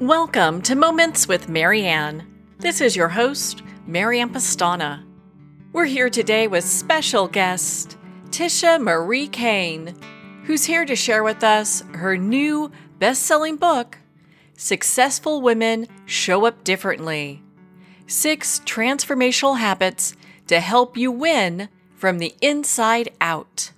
Welcome to Moments with Marianne. This is your host, Marianne Pastana. We're here today with special guest, Tisha Marie Cain, who's here to share with us her new best-selling book, Successful Women Show Up Differently: 6 Transformational Habits to Help You Win from the Inside Out.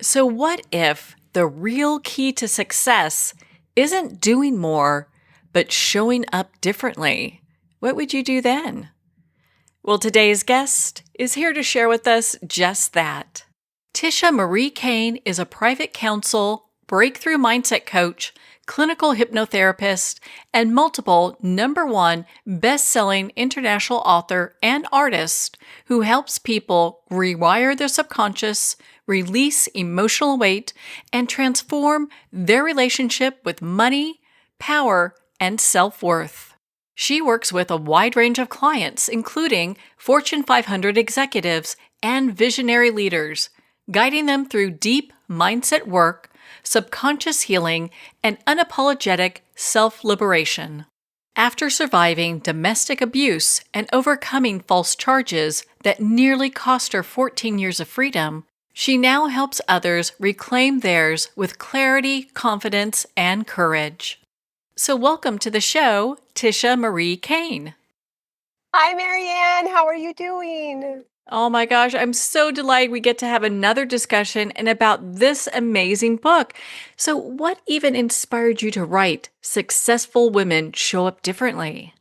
So what if the real key to success isn't doing more, but showing up differently? What would you do then? Well, today's guest is here to share with us just that. Tisha Marie Cain is a private counsel, breakthrough mindset coach, clinical hypnotherapist, and multiple #1 best-selling international author and artist who helps people rewire their subconscious, release emotional weight, and transform their relationship with money, power, and self-worth. She works with a wide range of clients, including Fortune 500 executives and visionary leaders, guiding them through deep mindset work, subconscious healing, and unapologetic self-liberation. After surviving domestic abuse and overcoming false charges that nearly cost her 14 years of freedom, she now helps others reclaim theirs with clarity, confidence, and courage. So welcome to the show, Tisha Marie Cain. Hi, Marianne. How are you doing? Oh my gosh, I'm so delighted we get to have another discussion and about this amazing book. So what even inspired you to write Successful Women Show Up Differently?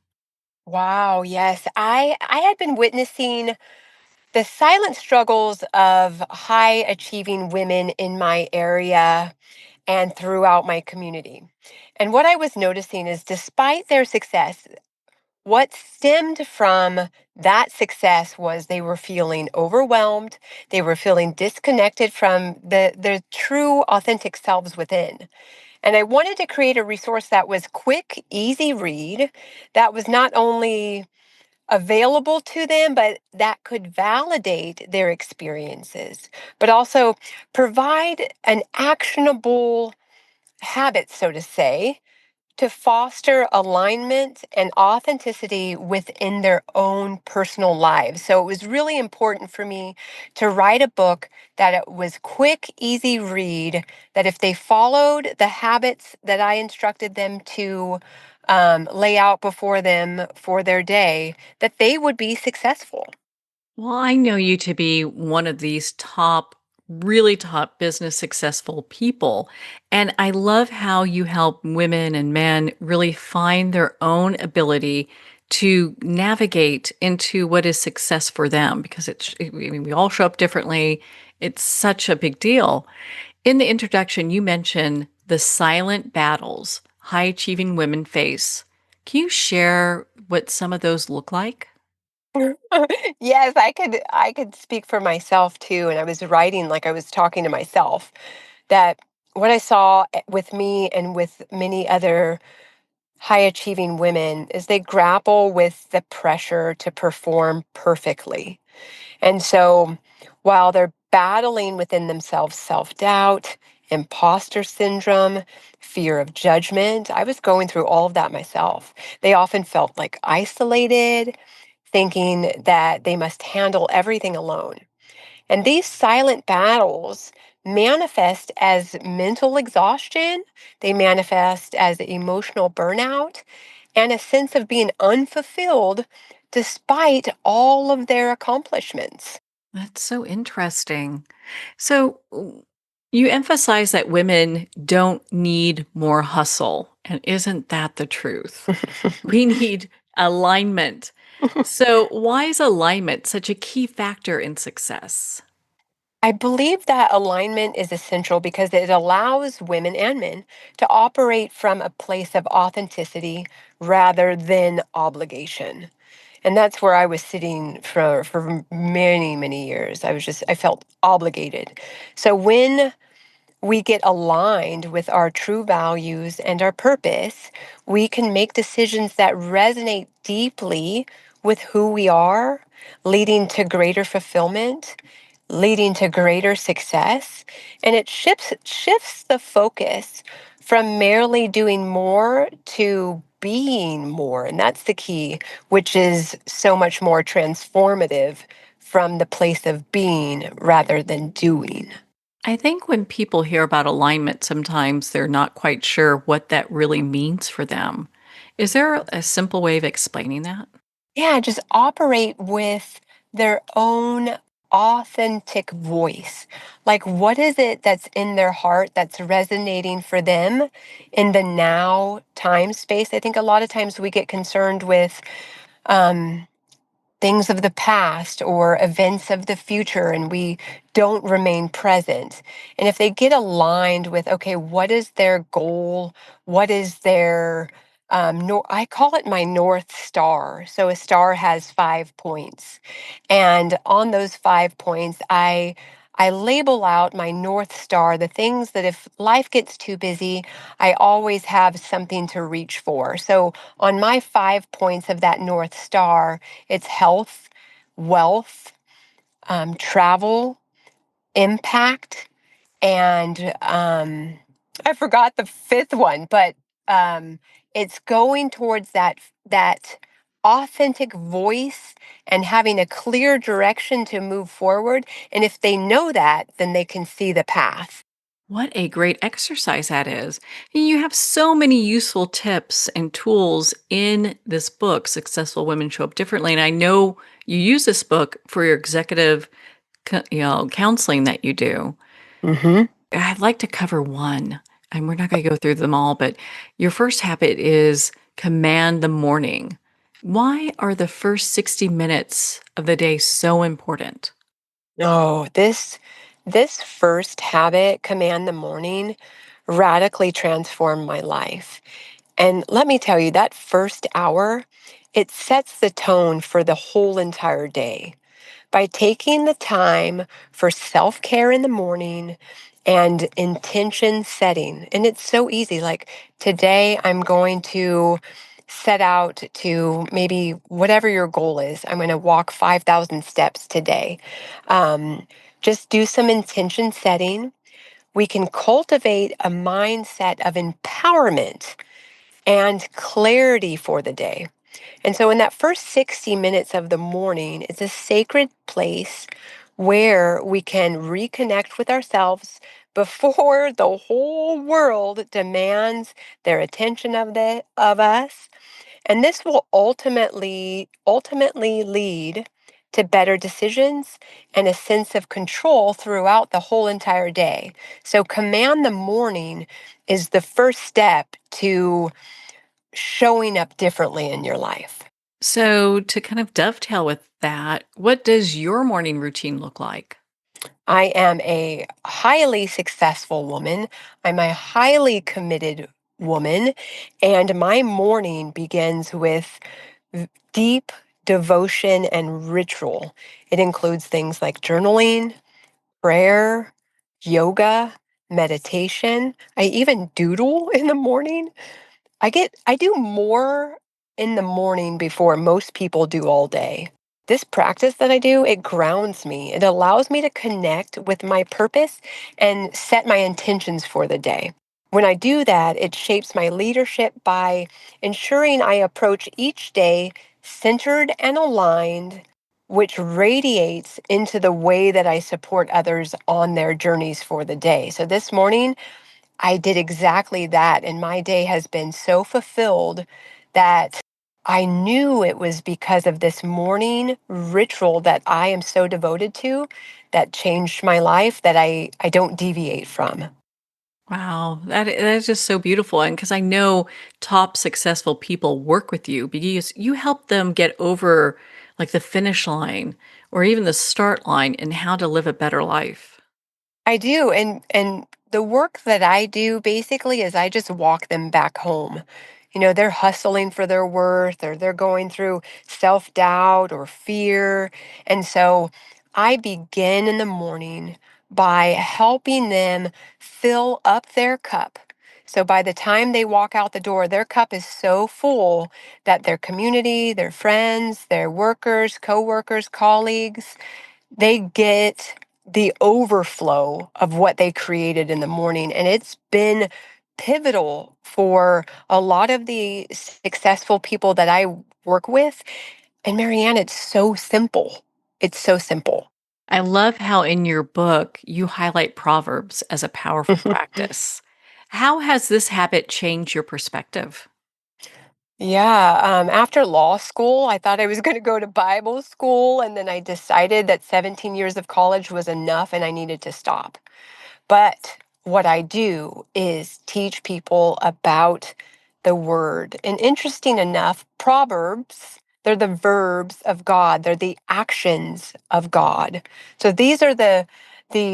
Wow, yes. I had been witnessing the silent struggles of high achieving women in my area and throughout my community. And what I was noticing is despite their success, what stemmed from that success was they were feeling overwhelmed, they were feeling disconnected from their true authentic selves within. And I wanted to create a resource that was quick, easy read, that was not only available to them, but that could validate their experiences, but also provide an actionable habit, so to say, to foster alignment and authenticity within their own personal lives. So it was really important for me to write a book that it was quick, easy read, that if they followed the habits that I instructed them to lay out before them for their day, that they would be successful. Well, I know you to be one of these really top business successful people. And I love how you help women and men really find their own ability to navigate into what is success for them because I mean, we all show up differently. It's such a big deal. In the introduction, you mentioned the silent battles high achieving women face. Can you share what some of those look like? Yes, I could speak for myself too. And I was writing like I was talking to myself that what I saw with me and with many other high achieving women is they grapple with the pressure to perform perfectly. And so while they're battling within themselves self doubt, imposter syndrome, fear of judgment, I was going through all of that myself. They often felt like isolated, thinking that they must handle everything alone. And these silent battles manifest as mental exhaustion, they manifest as emotional burnout, and a sense of being unfulfilled despite all of their accomplishments. That's so interesting. So you emphasize that women don't need more hustle. And isn't that the truth? We need alignment. So, why is alignment such a key factor in success? I believe that alignment is essential because it allows women and men to operate from a place of authenticity rather than obligation. And that's where I was sitting for many, many years. I felt obligated. So when we get aligned with our true values and our purpose, we can make decisions that resonate deeply with who we are, leading to greater fulfillment, leading to greater success. And it shifts the focus from merely doing more to being more. And that's the key, which is so much more transformative from the place of being rather than doing. I think when people hear about alignment, sometimes they're not quite sure what that really means for them. Is there a simple way of explaining that? Yeah, just operate with their own authentic voice. Like, what is it that's in their heart that's resonating for them in the now time space? I think a lot of times we get concerned with um, things of the past or events of the future, and we don't remain present. And if they get aligned with, okay, what is their goal? What is their I call it my North Star. So a star has 5 points. And on those 5 points, I label out my North Star, the things that if life gets too busy, I always have something to reach for. So on my 5 points of that North Star, it's health, wealth, travel, impact, and I forgot the fifth one, but um, it's going towards that authentic voice and having a clear direction to move forward. And if they know that, then they can see the path. What a great exercise that is. And you have so many useful tips and tools in this book, Successful Women Show Up Differently. And I know you use this book for your executive counseling that you do. Hmm. I'd like to cover one, and we're not going to go through them all, but your first habit is command the morning. Why are the first 60 minutes of the day so important? Oh, this first habit, command the morning, radically transformed my life. And let me tell you, that first hour, it sets the tone for the whole entire day. By taking the time for self care in the morning and intention setting. And it's so easy. Like today, I'm going to set out to maybe whatever your goal is. I'm going to walk 5,000 steps today. Um, just do some intention setting. We can cultivate a mindset of empowerment and clarity for the day. And so, in that first 60 minutes of the morning, it's a sacred place where we can reconnect with ourselves before the whole world demands their attention of us. And this will ultimately lead to better decisions and a sense of control throughout the whole entire day. So, command the morning is the first step to showing up differently in your life. So, to kind of dovetail with that, what does your morning routine look like? I am a highly successful woman. I'm a highly committed woman. And my morning begins with deep devotion and ritual. It includes things like journaling, prayer, yoga, meditation. I even doodle in the morning. I do more in the morning before most people do all day. This practice that I do, it grounds me. It allows me to connect with my purpose and set my intentions for the day. When I do that, it shapes my leadership by ensuring I approach each day centered and aligned, which radiates into the way that I support others on their journeys for the day. So this morning, I did exactly that. And my day has been so fulfilled that I knew it was because of this morning ritual that I am so devoted to that changed my life that I don't deviate from. Wow, that is just so beautiful. And because I know top successful people work with you because you help them get over like the finish line or even the start line and how to live a better life. I do, and the work that I do basically is I just walk them back home. You know, they're hustling for their worth or they're going through self-doubt or fear. And so I begin in the morning by helping them fill up their cup. So by the time they walk out the door, their cup is so full that their community, their friends, their workers, coworkers, colleagues, they get the overflow of what they created in the morning. And it's been pivotal for a lot of the successful people that I work with. And Marianne, it's so simple. It's so simple. I love how in your book you highlight Proverbs as a powerful practice. How has this habit changed your perspective? Yeah, after law school, I thought I was going to go to Bible school, and then I decided that 17 years of college was enough and I needed to stop. But what I do is teach people about the word. And interesting enough, Proverbs, they're the verbs of God. They're the actions of God. So these are the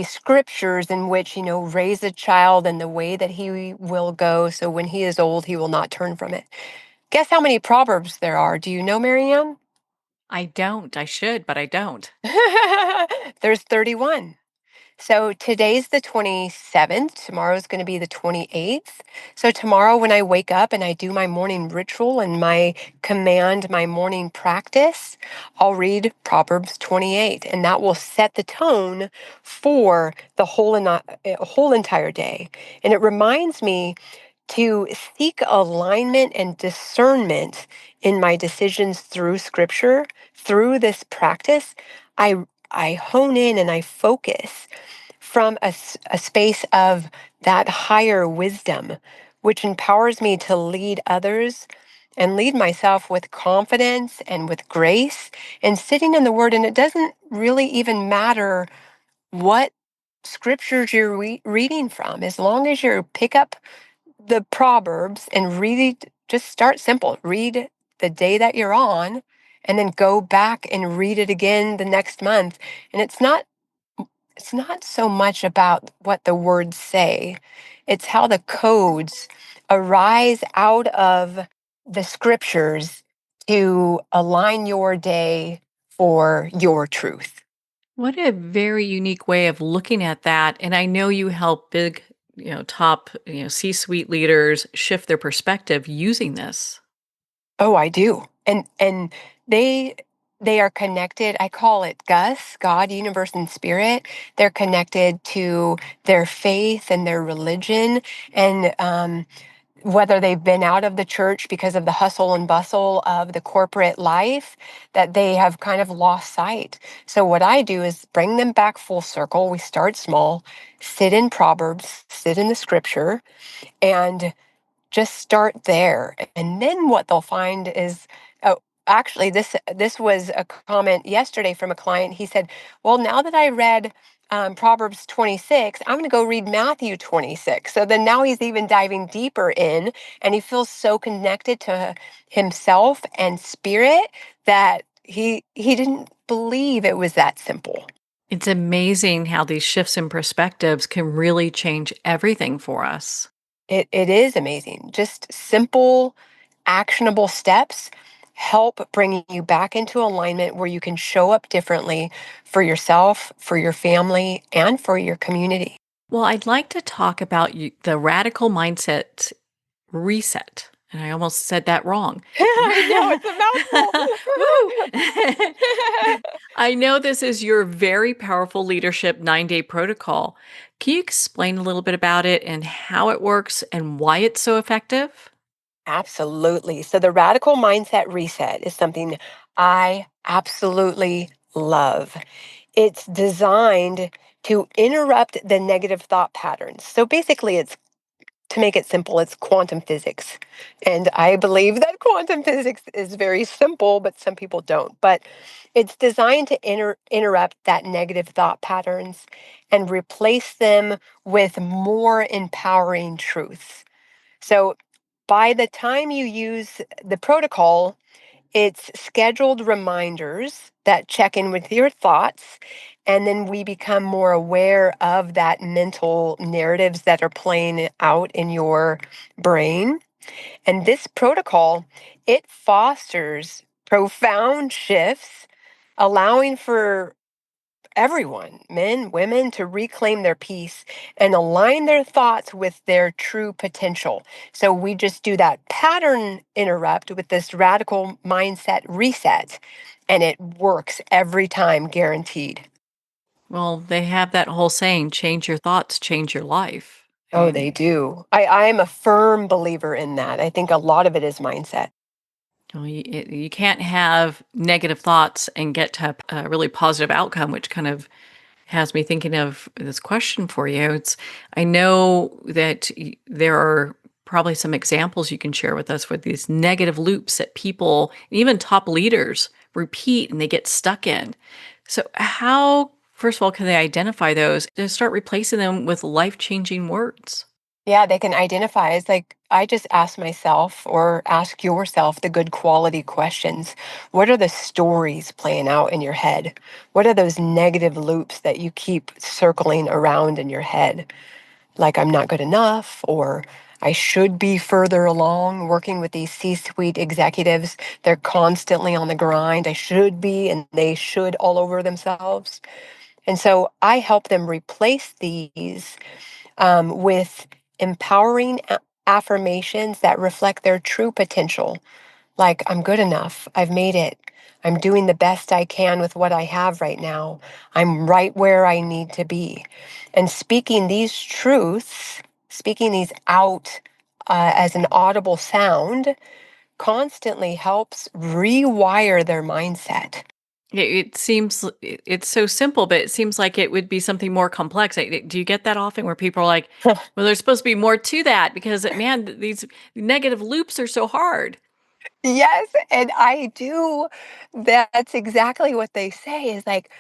scriptures in which, raise a child in the way that he will go, so when he is old, he will not turn from it. Guess how many proverbs there are? Do you know, Marianne? I don't. I should, but I don't. There's 31. So today's the 27th. Tomorrow's going to be the 28th. So tomorrow, when I wake up and I do my morning ritual and my morning practice, I'll read Proverbs 28, and that will set the tone for the whole entire day. And it reminds me to seek alignment and discernment in my decisions through scripture. Through this practice, I hone in and I focus from a space of that higher wisdom, which empowers me to lead others and lead myself with confidence and with grace and sitting in the word. And it doesn't really even matter what scriptures you're reading from, as long as you pick up the Proverbs and read, just start simple. Read the day that you're on and then go back and read it again the next month. And it's not so much about what the words say. It's how the codes arise out of the scriptures to align your day for your truth. What a very unique way of looking at that. And I know you help big, top, C-suite leaders shift their perspective using this. Oh, I do. And they they are connected. I call it Gus, God, universe, and spirit. They're connected to their faith and their religion, and whether they've been out of the church because of the hustle and bustle of the corporate life, that they have kind of lost sight. So what I do is bring them back full circle. We start small, sit in Proverbs, sit in the scripture, and just start there. And then what they'll find is, oh, actually, this was a comment yesterday from a client. He said, "Well, now that I read Proverbs 26, I'm going to go read Matthew 26." So then now he's even diving deeper in, and he feels so connected to himself and spirit that he didn't believe it was that simple. It's amazing how these shifts in perspectives can really change everything for us. It is amazing. Just simple, actionable steps help bring you back into alignment where you can show up differently for yourself, for your family, and for your community. Well, I'd like to talk about the radical mindset reset. And I almost said that wrong. I know it's a Woo! mouthful. I know this is your very powerful leadership 9-day protocol. Can you explain a little bit about it and how it works and why it's so effective? Absolutely. So the radical mindset reset is something I absolutely love. It's designed to interrupt the negative thought patterns. So basically, to make it simple, it's quantum physics. And I believe that quantum physics is very simple, but some people don't. But it's designed to interrupt that negative thought patterns and replace them with more empowering truths. So by the time you use the protocol, it's scheduled reminders that check in with your thoughts. And then we become more aware of that mental narratives that are playing out in your brain. And this protocol, it fosters profound shifts, allowing for everyone, men, women, to reclaim their peace and align their thoughts with their true potential. So we just do that pattern interrupt with this radical mindset reset, and it works every time, guaranteed. Well, they have that whole saying, change your thoughts, change your life. Oh, they do. I'm a firm believer in that. I think a lot of it is mindset. Well, you can't have negative thoughts and get to a really positive outcome, which kind of has me thinking of this question for you. I know that there are probably some examples you can share with us with these negative loops that people, even top leaders, repeat and they get stuck in. So, how, first of all, can they identify those and start replacing them with life changing words? Yeah, they can identify. It's like I just ask myself or ask yourself the good quality questions. What are the stories playing out in your head? What are those negative loops that you keep circling around in your head? Like I'm not good enough, or I should be further along working with these C suite executives. They're constantly on the grind. I should be, and they should all over themselves. And so I help them replace these with empowering affirmations that reflect their true potential. Like, I'm good enough. I've made it. I'm doing the best I can with what I have right now. I'm right where I need to be. And speaking these truths, speaking these out as an audible sound, constantly helps rewire their mindset. It seems it's so simple, but it seems like it would be something more complex. Do you get that often where people are like, "Well, there's supposed to be more to that because man, these negative loops are so hard." Yes, and I do. That's exactly what they say is like,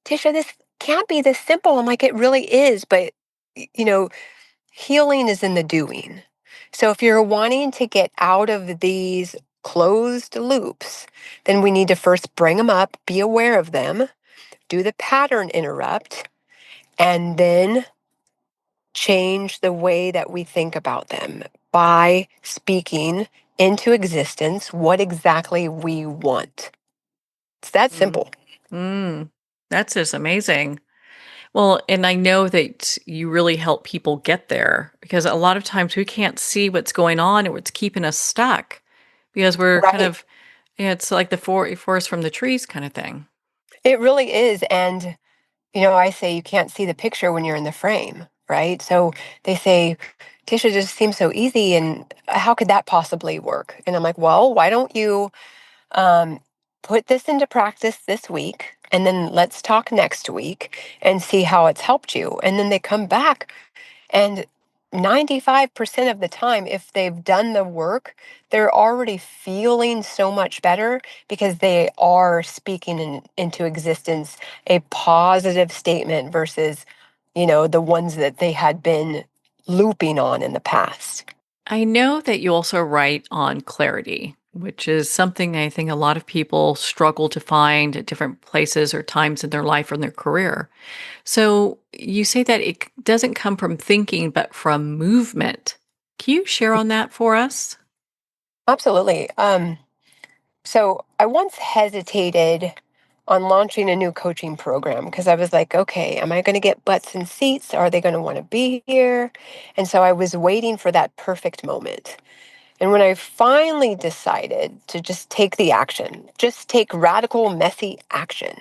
Tisha, this can't be this simple. I'm like, it really is. But, you know, healing is in the doing. So if you're wanting to get out of these closed loops, then we need to first bring them up, be aware of them, do the pattern interrupt, and then change the way that we think about them by speaking into existence what exactly we want. It's that Mm. simple. Mm. That's just amazing. Well, and I know that you really help people get there because a lot of times we can't see what's going on or what's keeping us stuck because we're kind Right. of, yeah, it's like the forest from the trees kind of thing. It really is. And, I say you can't see the picture when you're in the frame, right? So they say, Tisha just seems so easy. And how could that possibly work? And I'm like, well, why don't you um, put this into practice this week? And then let's talk next week and see how it's helped you. And then they come back. And 95% of the time, if they've done the work, they're already feeling so much better because they are speaking into existence a positive statement versus, the ones that they had been looping on in the past. I know that you also write on clarity, which is something I think a lot of people struggle to find at different places or times in their life or in their career. So you say that it doesn't come from thinking, but from movement. Can you share on that for us? Absolutely. So I once hesitated on launching a new coaching program because I was like, okay, am I going to get butts and seats? Are they going to want to be here? And so I was waiting for that perfect moment. And when I finally decided to just take the action, just take radical, messy action,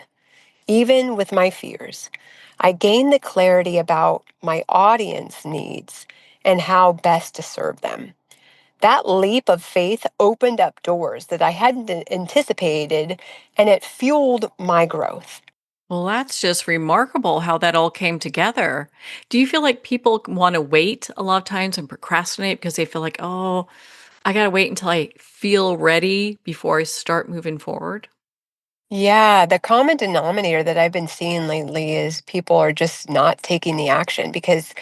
even with my fears, I gained the clarity about my audience needs and how best to serve them. That leap of faith opened up doors that I hadn't anticipated, and it fueled my growth. Well, that's just remarkable how that all came together. Do you feel like people want to wait a lot of times and procrastinate because they feel like, oh, I got to wait until I feel ready before I start moving forward? Yeah, the common denominator that I've been seeing lately is people are just not taking the action because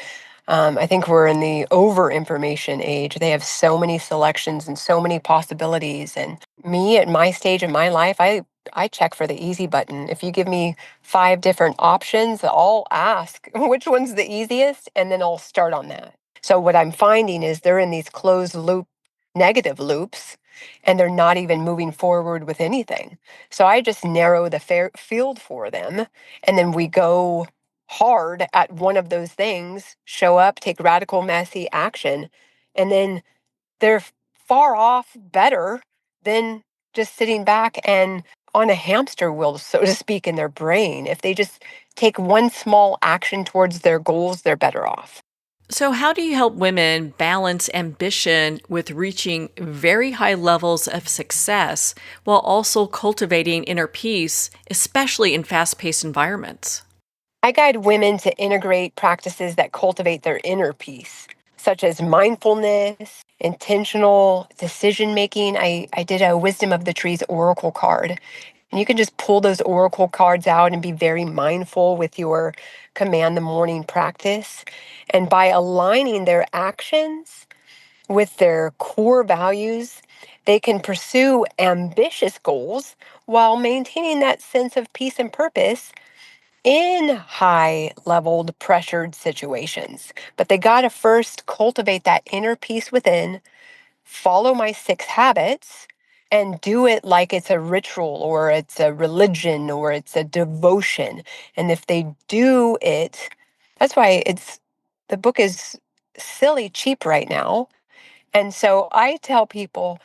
I think we're in the over information age. They have so many selections and so many possibilities. And me at my stage in my life, I check for the easy button. If you give me five different options, I'll ask which one's the easiest, and then I'll start on that. So what I'm finding is they're in these closed loop, negative loops, and they're not even moving forward with anything. So I just narrow the field for them, and then we go hard at one of those things, show up, take radical, messy action, and then they're far off better than just sitting back and on a hamster wheel, so to speak, in their brain. If they just take one small action towards their goals, they're better off. So, how do you help women balance ambition with reaching very high levels of success while also cultivating inner peace, especially in fast paced environments? I guide women to integrate practices that cultivate their inner peace, such as mindfulness, intentional decision making. I did a Wisdom of the Trees Oracle card. And you can just pull those Oracle cards out and be very mindful with your command the morning practice. And by aligning their actions with their core values, they can pursue ambitious goals while maintaining that sense of peace and purpose in high leveled pressured situations. But they got to first cultivate that inner peace within, follow my 6 habits, and do it like it's a ritual or it's a religion or it's a devotion. And if they do it, that's why the book is silly cheap right now. And so I tell people,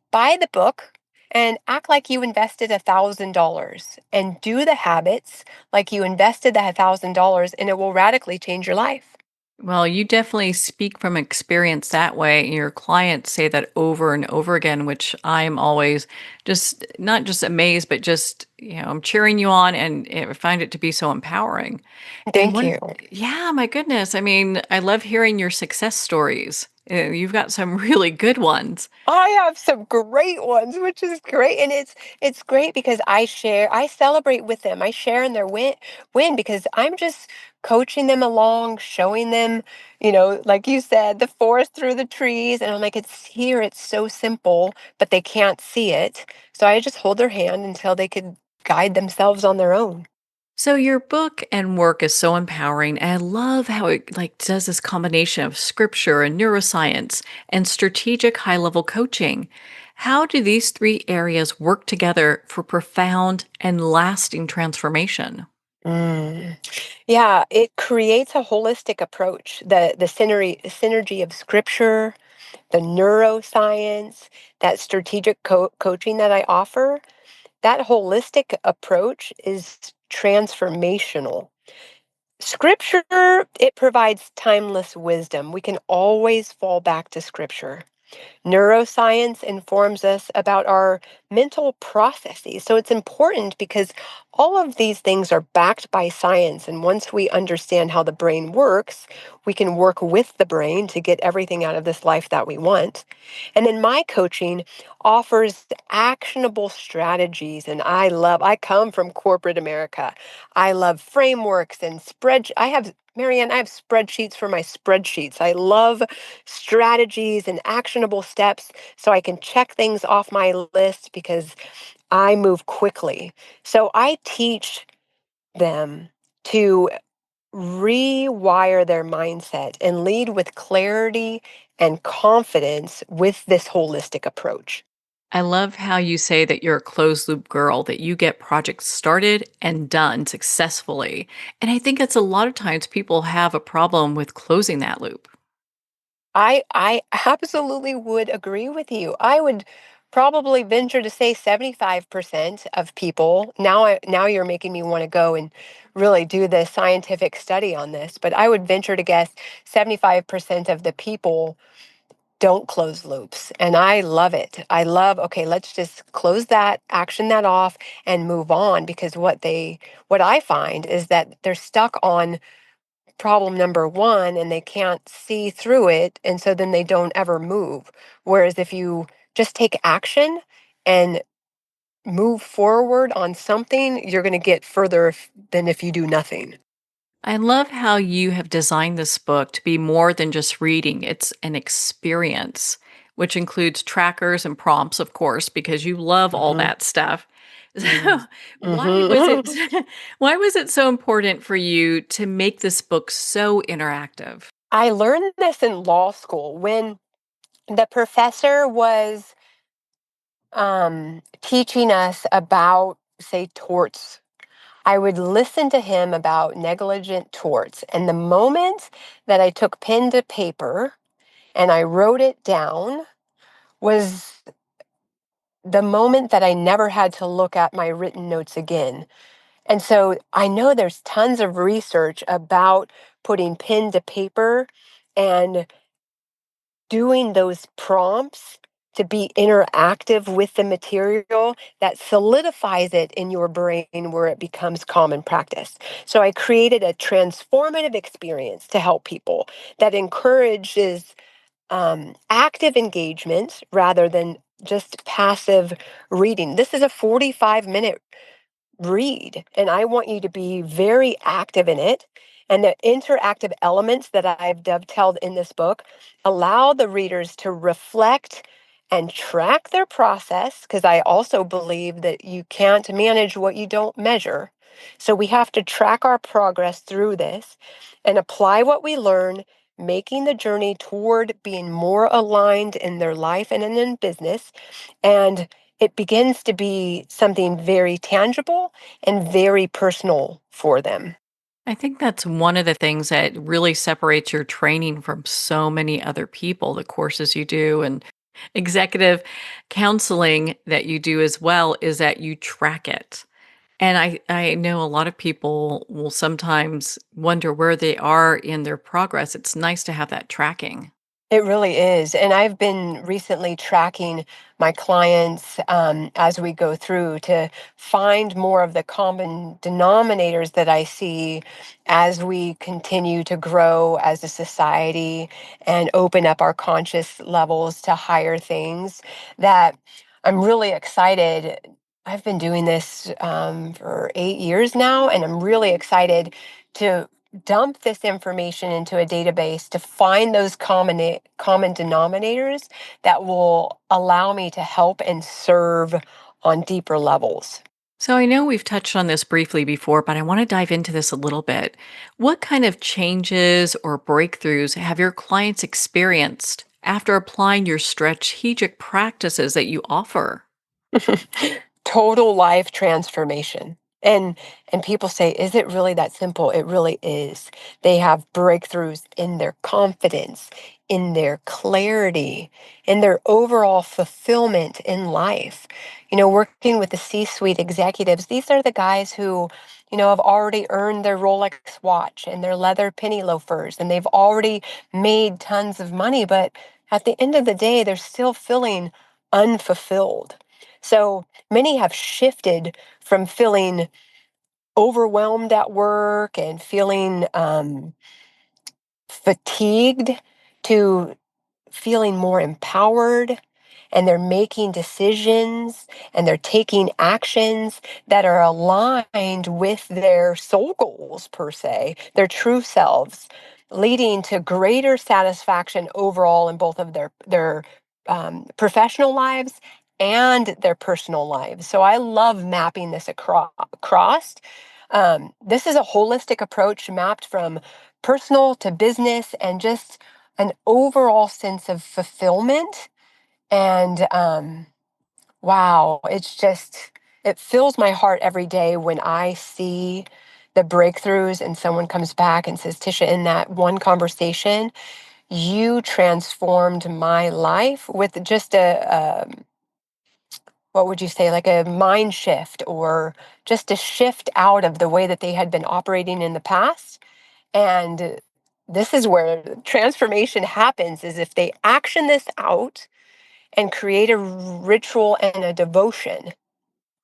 buy the book and act like you invested $1,000 and do the habits like you invested that $1,000, and it will radically change your life. Well, you definitely speak from experience that way. Your clients say that over and over again, which I'm always just not just amazed, but just, I'm cheering you on and I find it to be so empowering. And Thank one, you. yeah, my goodness. I mean, I love hearing your success stories. You've got some really good ones. I have some great ones, which is great. And it's great because I celebrate with them. I share in their win because I'm just coaching them along, showing them, like you said, the forest through the trees. And I'm like, it's here, it's so simple, but they can't see it. So I just hold their hand until they could guide themselves on their own. So your book and work is so empowering, and I love how it does this combination of scripture and neuroscience and strategic high-level coaching. How do these three areas work together for profound and lasting transformation? Mm. Yeah, it creates a holistic approach. The synergy of scripture, the neuroscience, that strategic coaching that I offer, that holistic approach is transformational. Scripture, it provides timeless wisdom. We can always fall back to scripture. Neuroscience informs us about our mental processes. So it's important because all of these things are backed by science. And once we understand how the brain works, we can work with the brain to get everything out of this life that we want. And then my coaching offers actionable strategies. And I come from corporate America. I love frameworks and Marianne, I have spreadsheets for my spreadsheets. I love strategies and actionable steps so I can check things off my list because I move quickly. So I teach them to rewire their mindset and lead with clarity and confidence with this holistic approach. I love how you say that you're a closed loop girl, that you get projects started and done successfully. And I think it's a lot of times people have a problem with closing that loop. I absolutely would agree with you. I would probably venture to say 75% of people. Now you're making me want to go and really do the scientific study on this, but I would venture to guess 75% of the people don't close loops. And I love it. I love, okay, let's just close that, action that off and move on because what I find is that they're stuck on problem number one and they can't see through it. And so then they don't ever move. Whereas if you just take action and move forward on something, you're going to get further than if you do nothing. I love how you have designed this book to be more than just reading. It's an experience, which includes trackers and prompts, of course, because you love all Hmm. that stuff. So, Hmm. why was it Hmm. why was it so important for you to make this book so interactive? I learned this in law school when the professor was teaching us about, say, torts. I would listen to him about negligent torts. And the moment that I took pen to paper and I wrote it down was the moment that I never had to look at my written notes again. And so I know there's tons of research about putting pen to paper and doing those prompts to be interactive with the material that solidifies it in your brain where it becomes common practice. So I created a transformative experience to help people that encourages active engagement rather than just passive reading. This is a 45-minute read, and I want you to be very active in it. And the interactive elements that I've dovetailed in this book allow the readers to reflect and track their process, because I also believe that you can't manage what you don't measure. So we have to track our progress through this and apply what we learn, making the journey toward being more aligned in their life and in business. And it begins to be something very tangible and very personal for them. I think that's one of the things that really separates your training from so many other people, the courses you do and executive counseling that you do as well, is that you track it. And I know a lot of people will sometimes wonder where they are in their progress. It's nice to have that tracking. It really is. And I've been recently tracking my clients as we go through to find more of the common denominators that I see as we continue to grow as a society and open up our conscious levels to higher things. That I'm really excited. I've been doing this for 8 years now, and I'm really excited to dump this information into a database to find those common denominators that will allow me to help and serve on deeper levels. So I know we've touched on this briefly before, but I want to dive into this a little bit. What kind of changes or breakthroughs have your clients experienced after applying your strategic practices that you offer? Total life transformation. And people say, is it really that simple? It really is. They have breakthroughs in their confidence, in their clarity, in their overall fulfillment in life. Working with the C-suite executives, these are the guys who, have already earned their Rolex watch and their leather penny loafers, and they've already made tons of money, but at the end of the day, they're still feeling unfulfilled. So many have shifted from feeling overwhelmed at work and feeling fatigued to feeling more empowered, and they're making decisions and they're taking actions that are aligned with their soul goals, per se, their true selves, leading to greater satisfaction overall in both of their professional lives and their personal lives. So I love mapping this across. This is a holistic approach mapped from personal to business and just an overall sense of fulfillment. And wow, it fills my heart every day when I see the breakthroughs and someone comes back and says, Tisha, in that one conversation, you transformed my life with just what would you say, like a mind shift or just a shift out of the way that they had been operating in the past. And this is where transformation happens is if they action this out and create a ritual and a devotion,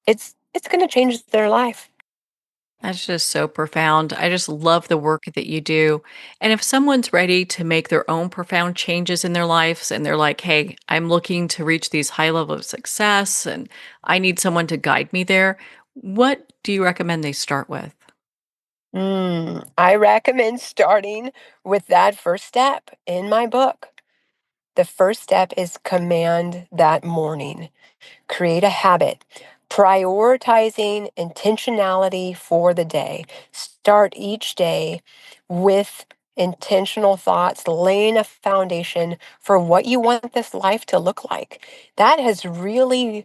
it's going to change their life. That's just so profound. I just love the work that you do. And if someone's ready to make their own profound changes in their lives and they're like, hey, I'm looking to reach these high levels of success and I need someone to guide me there, what do you recommend they start with? I recommend starting with that first step in my book. The first step is command that morning. Create a habit. Prioritizing intentionality for the day. Start each day with intentional thoughts, laying a foundation for what you want this life to look like. That has really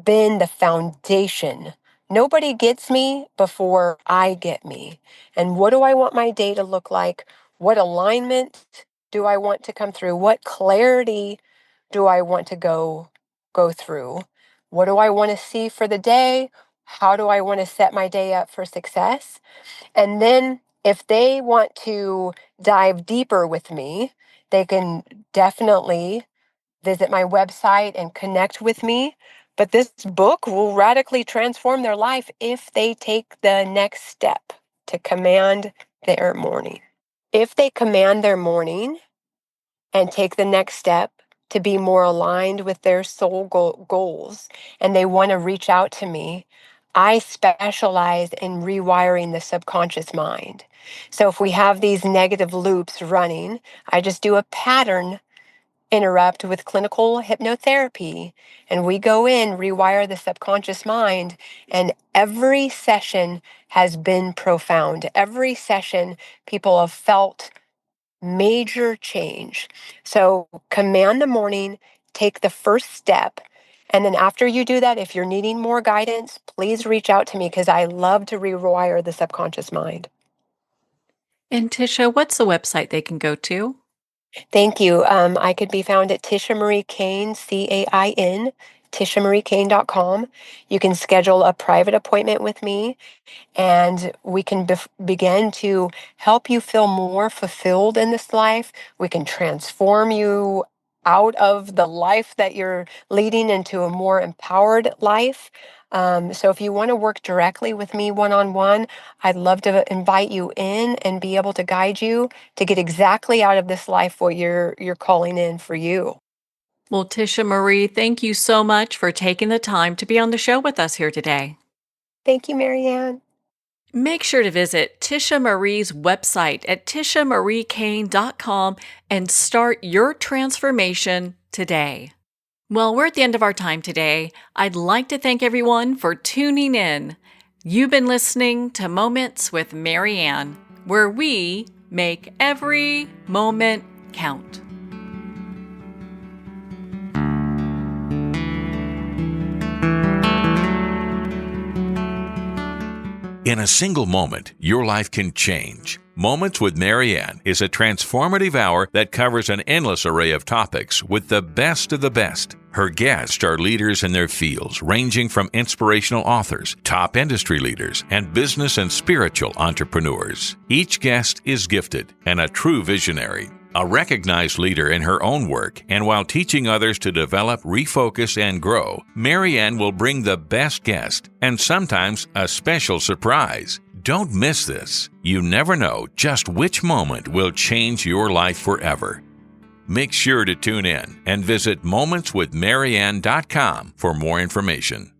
been the foundation. Nobody gets me before I get me. And what do I want my day to look like? What alignment do I want to come through? What clarity do I want to go through? What do I want to see for the day? How do I want to set my day up for success? And then If they want to dive deeper with me, they can definitely visit my website and connect with me. But this book will radically transform their life if they take the next step to command their morning. If they command their morning and take the next step to be more aligned with their soul goals, and they want to reach out to me, I specialize in rewiring the subconscious mind. So if we have these negative loops running, I just do a pattern interrupt with clinical hypnotherapy, and we go in, rewire the subconscious mind, and every session has been profound. Every session, people have felt major change. So command the morning, take the first step. And then after you do that, if you're needing more guidance, please reach out to me because I love to rewire the subconscious mind. And Tisha, what's the website they can go to? Thank you. I could be found at Tisha Marie Cain, Cain, tishamariecain.com. You can schedule a private appointment with me, and we can begin to help you feel more fulfilled in this life. We can transform you out of the life that you're leading into a more empowered life. So if you want to work directly with me one-on-one, I'd love to invite you in and be able to guide you to get exactly out of this life what you're calling in for you. Well, Tisha Marie, thank you so much for taking the time to be on the show with us here today. Thank you, Marianne. Make sure to visit Tisha Marie's website at tishamariecain.com and start your transformation today. Well, we're at the end of our time today. I'd like to thank everyone for tuning in. You've been listening to Moments with Marianne, where we make every moment count. In a single moment, your life can change. Moments with Marianne is a transformative hour that covers an endless array of topics with the best of the best. Her guests are leaders in their fields, ranging from inspirational authors, top industry leaders, and business and spiritual entrepreneurs. Each guest is gifted and a true visionary. A recognized leader in her own work, and while teaching others to develop, refocus, and grow, Marianne will bring the best guest and sometimes a special surprise. Don't miss this. You never know just which moment will change your life forever. Make sure to tune in and visit momentswithmarianne.com for more information.